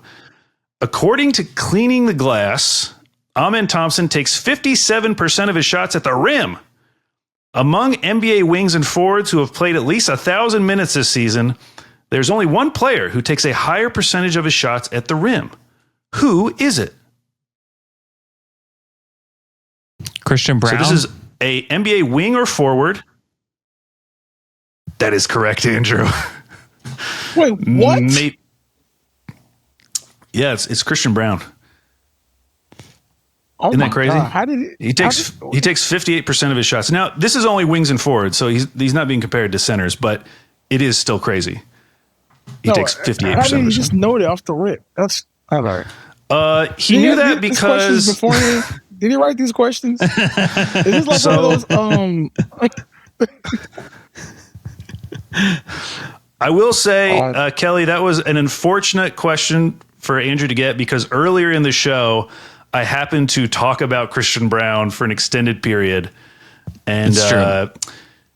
According to Cleaning the Glass, Amen Thompson takes 57% of his shots at the rim. Among NBA wings and forwards who have played at least 1,000 minutes this season, there's only one player who takes a higher percentage of his shots at the rim. Who is it? Christian Braun? So this is a NBA wing or forward. That is correct, Andrew. Wait, what? Yeah, it's Christian Braun. Oh Isn't that crazy? God. How did he takes 58% of his shots. Now, this is only wings and forwards, so he's not being compared to centers, but it is still crazy. He takes 58%. How did you just know that off the rip? That's all right. He knew that because did he write these questions? Is this like one of those? I will say, Kelly, that was an unfortunate question for Andrew to get because earlier in the show, I happened to talk about Christian Braun for an extended period, and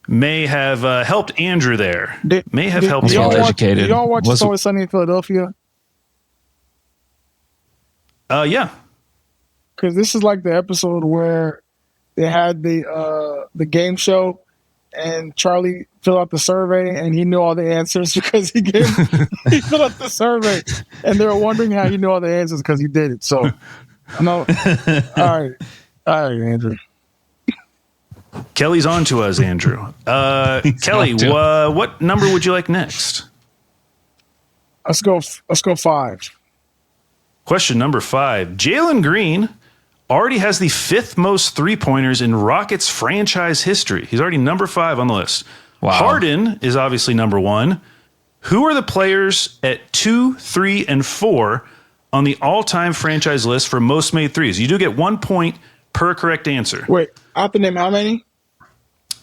may have helped Andrew there. May have helped Andrew. Educated. Did y'all watch It's Always Sunny in Philadelphia? Yeah. Because this is like the episode where they had the game show, and Charlie filled out the survey, and he knew all the answers because he filled out the survey, and they were wondering how he knew all the answers because he did it. So, no, all right, Andrew. Kelly's on to us, Andrew. Kelly, what number would you like next? Let's go 5. Question number 5. Jalen Green already has the 5th most three-pointers in Rockets franchise history. He's already number 5 on the list. Wow. Harden is obviously number 1. Who are the players at 2, 3, and 4 on the all-time franchise list for most made threes? You do get 1 point per correct answer. Wait, I have to name how many?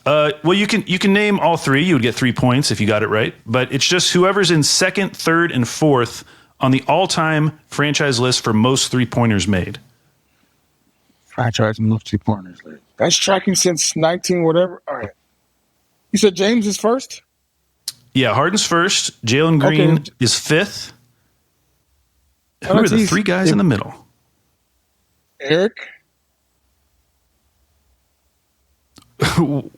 Well, you can name all 3. You would get 3 points if you got it right. But it's just whoever's in 2nd, 3rd, and 4th on the all-time franchise list for most three-pointers made. Franchise most three-pointers. That's tracking since 19 whatever. All right. You said James is first? Yeah, Harden's first. Jalen Green is 5th. Who are the 3 guys in the middle? Eric.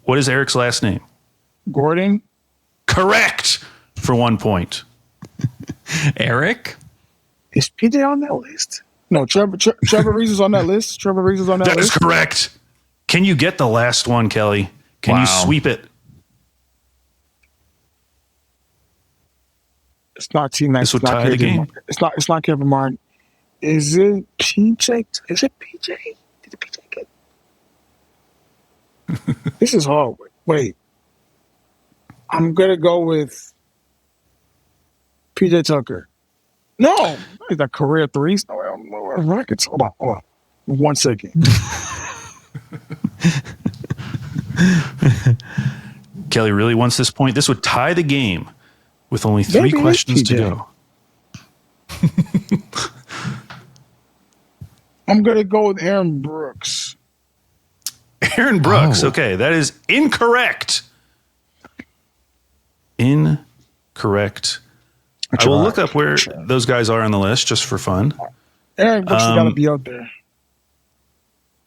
What is Eric's last name? Gordon. Correct for 1 point. Eric? Is PJ on that list? No, Trevor Reeves is on that list. Trevor Reeves is on that list. That is correct. Can you get the last one, Kelly? Can you sweep it? It's not Team Nice. This would tie the game. It's not Kevin Martin. Is it PJ? Is it PJ? Did the PJ get? This is hard. Wait. I'm gonna go with PJ Tucker. No, he's a career threes. No, Rockets. Hold on. 1 second. Kelly really wants this point. This would tie the game with only 3 questions to go. I'm going to go with Aaron Brooks. Aaron Brooks. Oh. Okay, that is incorrect. Incorrect. I will look up where those guys are on the list just for fun. Aaron Brooks has got to be up there.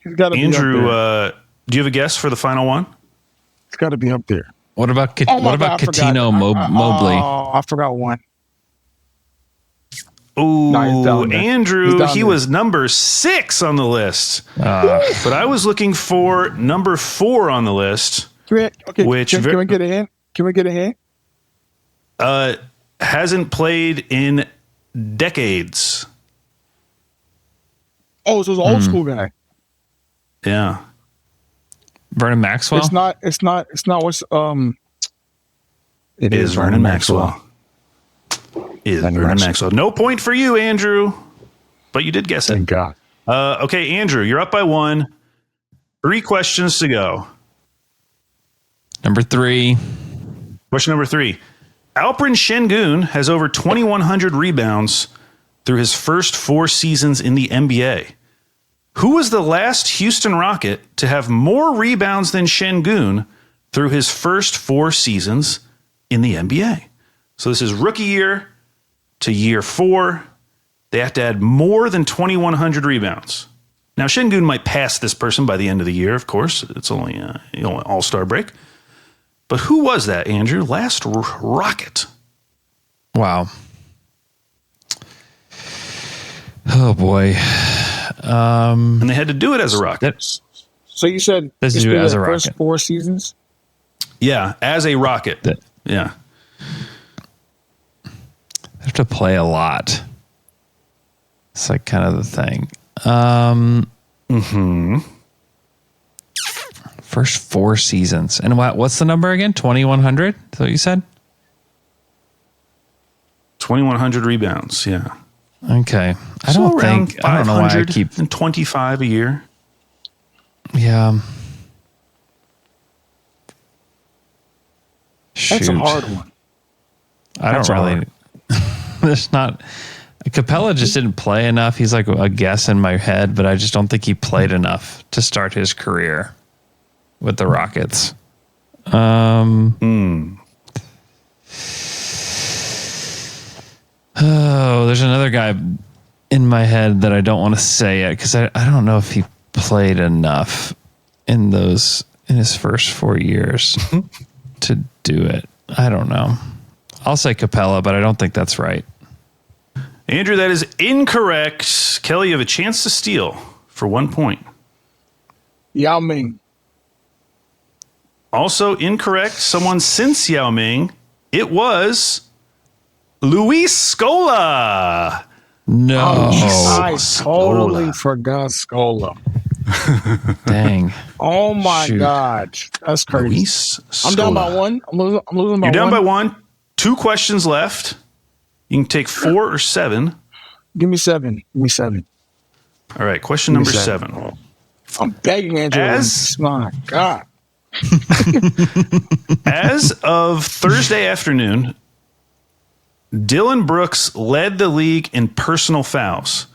He's got to be up there. Andrew, do you have a guess for the final one? It's got to be up there. What about my God, I Catino forgot. Mobley? Oh, I forgot one. Ooh, No, he's down there. Andrew, He's down he there. was number 6 on the list. But I was looking for number 4 on the list. Can we Which get a hint? Can we get a hint? Hasn't played in decades. Oh, so it's an old school guy. Yeah. Vernon Maxwell? It's not what's It is Vernon Maxwell. Is Vernon Maxwell. No point for you, Andrew. But you did guess it. Thank God. Okay, Andrew, you're up by 1. 3 questions to go. Number 3. Question number 3. Alperen Şengün has over 2,100 rebounds through his first 4 seasons in the NBA. Who was the last Houston Rocket to have more rebounds than Şengün through his first 4 seasons in the NBA? So this is rookie year to year 4. They have to add more than 2,100 rebounds. Now, Şengün might pass this person by the end of the year, of course. It's only all-star break. But who was that, Andrew? Last Rocket. Wow. Oh, boy. And they had to do it as a Rocket. So you said This it's is been as the a first Rocket. 4 seasons? Yeah, as a Rocket. Yeah. They have to play a lot. It's like kind of the thing. First 4 seasons. And what's the number again? 2,100? Is that what you said? 2,100 rebounds, yeah. Okay. I don't know why I keep... 525 a year. Yeah. That's a Shoot. hard one. I That's don't really... There's not... Capella just didn't play enough. He's like a guess in my head, but I just don't think he played enough to start his career with the Rockets. Oh, there's another guy in my head that I don't want to say it because I don't know if he played enough in his first 4 years to do it. I don't know. I'll say Capella, but I don't think that's right. Andrew, that is incorrect. Kelly, you have a chance to steal for 1 point. Yao Ming. Also incorrect. Someone since Yao Ming. It was Luis Scola. No. I totally forgot Scola. Dang. Oh my Shoot. God. That's crazy. Luis I'm down by Scola. 1. I'm losing by 1. You're down by 1. 2 questions left. You can take 4 or 7. Give me 7. Give me 7. All right, question Give me number 7. 7. I'm begging Andrew. My God. As of Thursday afternoon, Dylan Brooks led the league in personal fouls.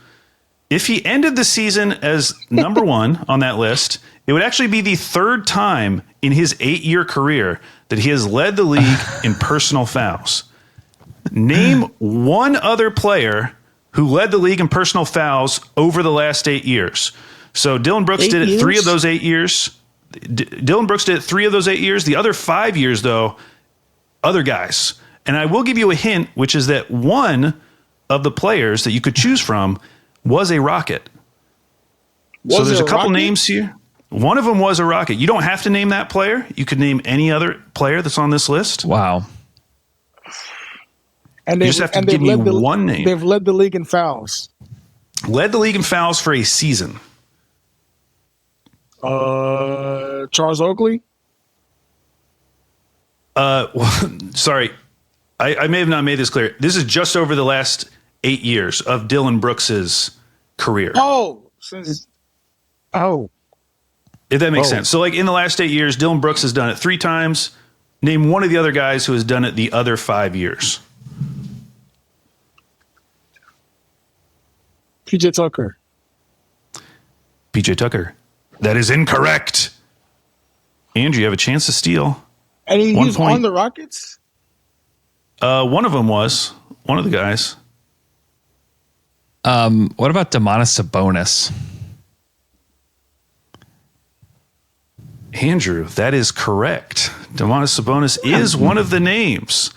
If he ended the season as number 1 on that list, it would actually be the 3rd time in his 8-year career that he has led the league in personal fouls. Name one other player who led the league in personal fouls over the last 8 years. So Dylan Brooks did it 3 of those 8 years. Dylan Brooks did it 3 of those 8 years. The other 5 years, though, other guys. And I will give you a hint, which is that one of the players that you could choose from was a Rocket. So there's a couple names here. One of them was a Rocket. You don't have to name that player. You could name any other player that's on this list. Wow. And You just have to give me one name. They've led the league in fouls. Led the league in fouls for a season. Charles Oakley? Sorry. I may have not made this clear. This is just over the last 8 years of Dylan Brooks's career. If that makes sense. So, like, in the last 8 years, Dylan Brooks has done it 3 times. Name one of the other guys who has done it the other 5 years. PJ Tucker. PJ Tucker. That is incorrect. Andrew, you have a chance to steal. And he 1 was point. on the Rockets? One of them was. One of the guys. What about Domantas Sabonis? Andrew, that is correct. Domantas Sabonis is one of the names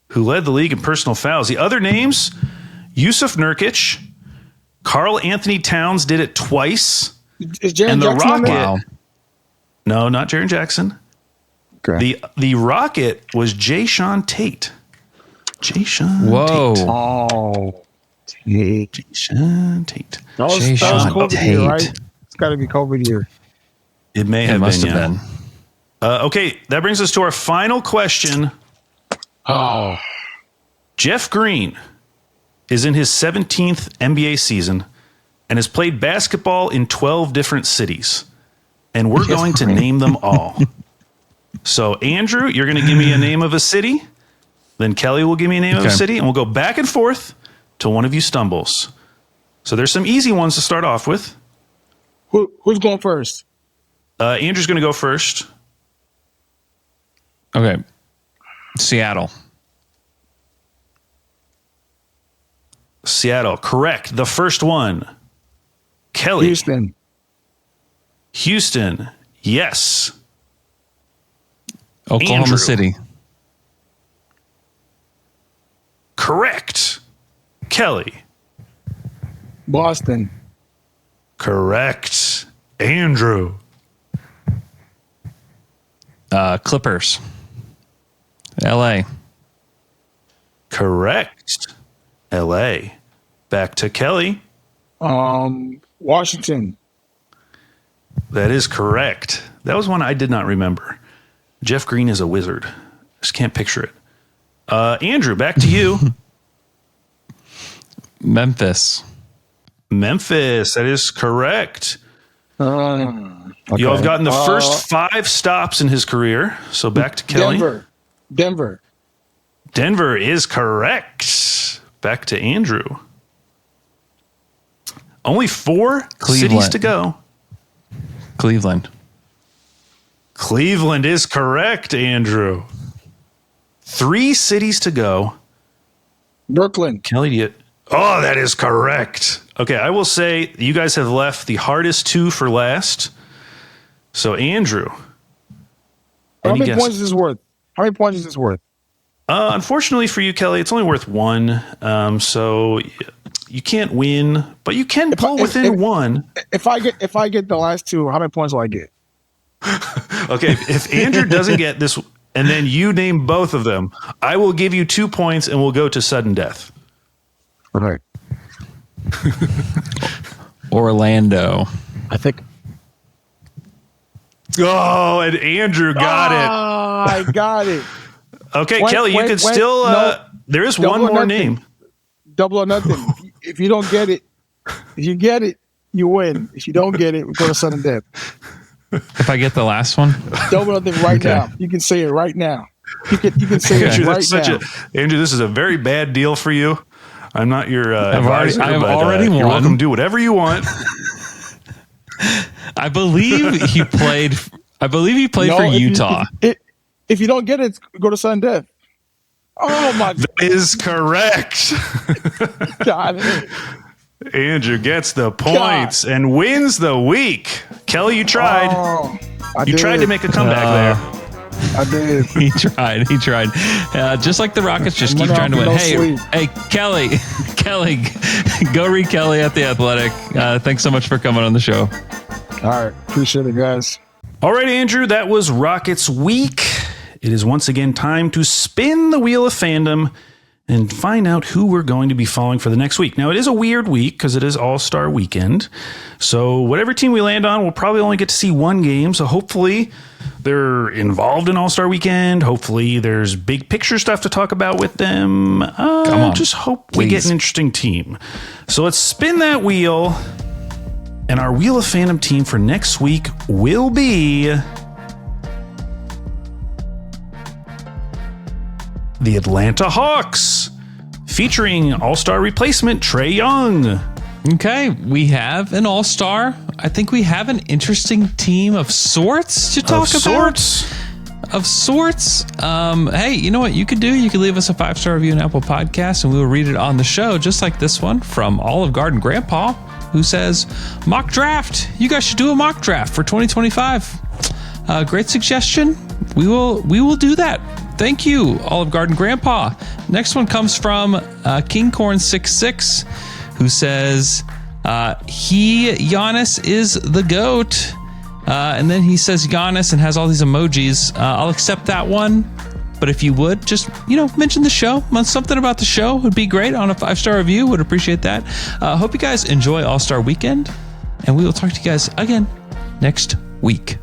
who led the league in personal fouls. The other names, Yusuf Nurkic, Karl Anthony Towns did it twice. Is Jaren And the Jackson on Rocket, there? Wow. no, not Jaren Jackson. Okay. The Rocket was Jayshawn Tate. Jayshawn Whoa. Tate. Oh, Tate. Jayshawn Tate. That was Jayshawn COVID Tate. year, right? It's got to be COVID year. It may It have must been, have yeah. been. Okay, that brings us to our final question. Oh, Jeff Green is in his 17th NBA season and has played basketball in 12 different cities. And we're going to name them all. So, Andrew, you're going to give me a name of a city. Then Kelly will give me a name of a Okay. city. And we'll go back and forth till one of you stumbles. So there's some easy ones to start off with. who's going first? Andrew's going to go first. Okay. Seattle. Seattle, correct. The first one. Kelly. Houston. Yes. Oklahoma Andrew. City. Correct. Kelly. Boston. Correct. Andrew. Clippers. LA. Correct. LA. Back to Kelly. Washington. That is correct. That was one I did not remember. Jeff Green is a wizard. Just can't picture it. Andrew, back to you. Memphis. Memphis. That is correct. You all have gotten the first 5 stops in his career. So back to Kelly. Denver. Denver is correct. Back to Andrew. Only 4 cities Cleveland. to go. Cleveland. Cleveland is correct, Andrew. 3 cities to go. Brooklyn. Kelly, oh, that is correct. Okay, I will say you guys have left the hardest 2 for last. So, Andrew. How any many guess? points is this worth? How many points is this worth? Unfortunately for you, Kelly, it's only worth 1. So you can't win, but you can pull within 1. If I get the last 2, how many points will I get? Okay, if Andrew doesn't get this, and then you name both of them, I will give you 2 points, and we'll go to sudden death. All right. Orlando. I think Oh, and Andrew got I got it. it. Okay, Wait, Kelly, you wait, can wait. still. No. There is Double one or more nothing. name. Double or nothing. If you don't get it, if you get it, you win. If you don't get it, we go to sudden death. If I get the last one, Double or nothing right Okay. now. You can say it right now. You can say Andrew, it right that's such now. Andrew, this is a very bad deal for you. I'm not your advisor, I've but, already you're won. welcome to do whatever you want. I believe he played. I believe he played for if you- Utah. if you don't get it, go to sudden death. Oh my Is correct. God. Andrew gets the points and wins the week. Kelly, you tried. Oh, You tried to make a comeback there. I did. He tried. He tried. Just like the Rockets, just keep Went trying to off win. with no Hey, sleep. Kelly, go read Kelly at the Athletic. Thanks so much for coming on the show. All right. Appreciate it, guys. All right, Andrew, that was Rockets Week. It is once again time to spin the wheel of fandom and find out who we're going to be following for the next week. Now, it is a weird week because it is All-Star Weekend. So whatever team we land on, we'll probably only get to see one game. So hopefully they're involved in All-Star Weekend. Hopefully there's big picture stuff to talk about with them. Come on, just hope we get please. an interesting team. So let's spin that wheel. And our Wheel of Fandom team for next week will be the Atlanta Hawks, featuring All-Star replacement Trae Young. Okay, we have an all-star. I think we have an interesting team of sorts to talk about. Of sorts. Hey, you know what you could do? You could leave us a 5-star review on Apple Podcasts, and we will read it on the show, just like this one from Olive Garden Grandpa, who says, mock draft. You guys should do a mock draft for 2025. Great suggestion. We will do that. Thank you, Olive Garden Grandpa. Next one comes from KingCorn66, who says, Giannis is the GOAT. And then he says Giannis and has all these emojis. I'll accept that one. But if you would, just, mention the show. Something about the show would be great on a 5-star review. Would appreciate that. Hope you guys enjoy All-Star Weekend. And we will talk to you guys again next week.